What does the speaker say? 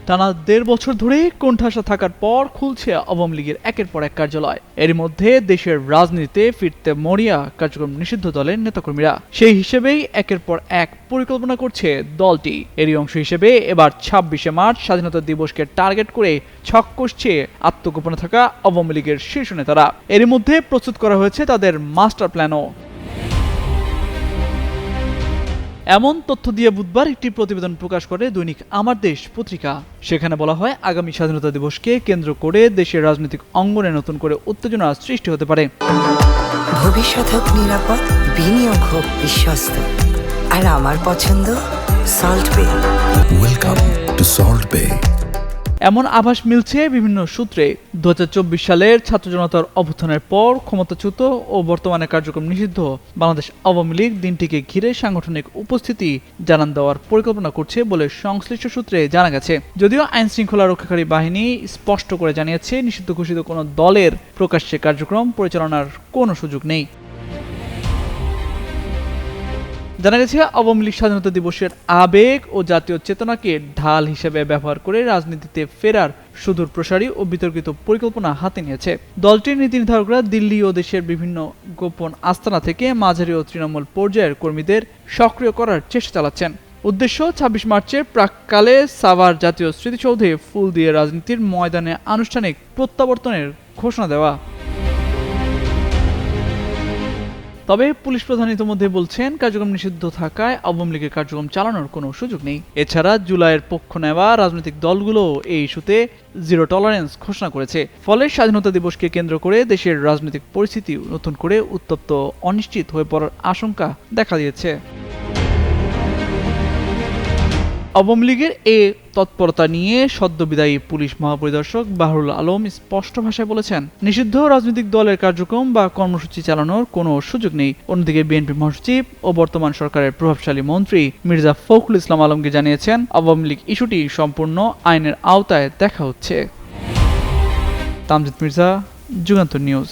টানা ১.৫ বছর ধরে কোণঠাসা থাকার পর খুলছে আওয়ামী লীগের একের পর এক কার্যালয়। এরই মধ্যে দেশের রাজনীতিতে ফিরতে মরিয়া কার্যক্রম নিষিদ্ধ দলের নেতাকর্মীরা। সেই হিসেবেই একের পর এক পরিকল্পনা করছে দলটি। এরই অংশ হিসেবে এবার ২৬শে মার্চ স্বাধীনতা দিবসকে টার্গেট করে ছক কষছে আত্মগোপনে থাকা আওয়ামী লীগের শীর্ষ নেতারা। এরই মধ্যে প্রস্তুত করা হয়েছে তাদের মাস্টার প্ল্যানও। এমন তথ্য দিয়ে বুধবার একটি প্রতিবেদন প্রকাশ করে দৈনিক আমার দেশ পত্রিকা। সেখানে বলা হয়, আগামী স্বাধীনতা দিবসকে কেন্দ্র করে দেশের রাজনৈতিক অঙ্গনে নতুন করে উত্তেজনা সৃষ্টি হতে পারে। ভবিষ্যৎ হোক নিরাপদ, বিনিয়োগ হোক বিশ্বস্ত, আর আমার পছন্দ সল্ট বে। ওয়েলকাম টু সল্ট বে। এমন আভাস মিলছে বিভিন্ন সূত্রে। ২০২৪ সালের ছাত্র জনতার অভ্যুত্থানের পর ক্ষমতাচ্যুত ও বর্তমানে কার্যক্রম নিষিদ্ধ বাংলাদেশ আওয়ামী লীগ দিনটিকে ঘিরে সাংগঠনিক উপস্থিতি জানান দেওয়ার পরিকল্পনা করছে বলে সংশ্লিষ্ট সূত্রে জানা গেছে। যদিও আইন শৃঙ্খলা রক্ষাকারী বাহিনী স্পষ্ট করে জানিয়েছে, নিষিদ্ধ ঘোষিত কোনো দলের প্রকাশ্যে কার্যক্রম পরিচালনার কোনো সুযোগ নেই। জানা গেছে, আওয়ামী লীগ স্বাধীনতা দিবসের আবেগ ও জাতীয় চেতনাকে ঢাল হিসেবে ব্যবহার করে রাজনীতিতে ফেরার সুদূর প্রসারী ও বিতর্কিত পরিকল্পনা হাতে নিয়েছে। দলটির নীতি নির্ধারকরা দিল্লি ও দেশের বিভিন্ন গোপন আস্তানা থেকে মাঝারি ও তৃণমূল পর্যায়ের কর্মীদের সক্রিয় করার চেষ্টা চালাচ্ছেন। উদ্দেশ্য ২৬ মার্চের প্রাক্কালে সাভার জাতীয় স্মৃতিসৌধে ফুল দিয়ে রাজনীতির ময়দানে আনুষ্ঠানিক প্রত্যাবর্তনের ঘোষণা দেওয়া। তবে পুলিশ প্রধান ইতিমধ্যে বলছেন, কার্যক্রম নিষিদ্ধ থাকায় আওয়ামী লীগের কার্যক্রম চালানোর কোনো সুযোগ নেই। এছাড়া জুলাইয়ের পক্ষ নেওয়া রাজনৈতিক দলগুলো এই ইস্যুতে জিরো টলারেন্স ঘোষণা করেছে। ফলে স্বাধীনতা দিবসকে কেন্দ্র করে দেশের রাজনৈতিক পরিস্থিতি নতুন করে উত্তপ্ত অনিশ্চিত হয়ে পড়ার আশঙ্কা দেখা দিয়েছে। আওয়ামী লীগের এ তৎপরতা নিয়ে সদ্য বিদায়ী পুলিশ মহাপরিদর্শক বাহরুল আলম স্পষ্ট ভাষায় বলেছেন, নিষিদ্ধ রাজনৈতিক দলের কার্যক্রম বা কর্মসূচি চালানোর কোনো সুযোগ নেই। অন্যদিকে বিএনপি মহাসচিব ও বর্তমান সরকারের প্রভাবশালী মন্ত্রী মির্জা ফখরুল ইসলাম আলমগীর জানিয়েছেন, আওয়ামী লীগ ইস্যুটি সম্পূর্ণ আইনের আওতায় দেখা হচ্ছে। তামজিদ মির্জা, যুগান্তর নিউজ।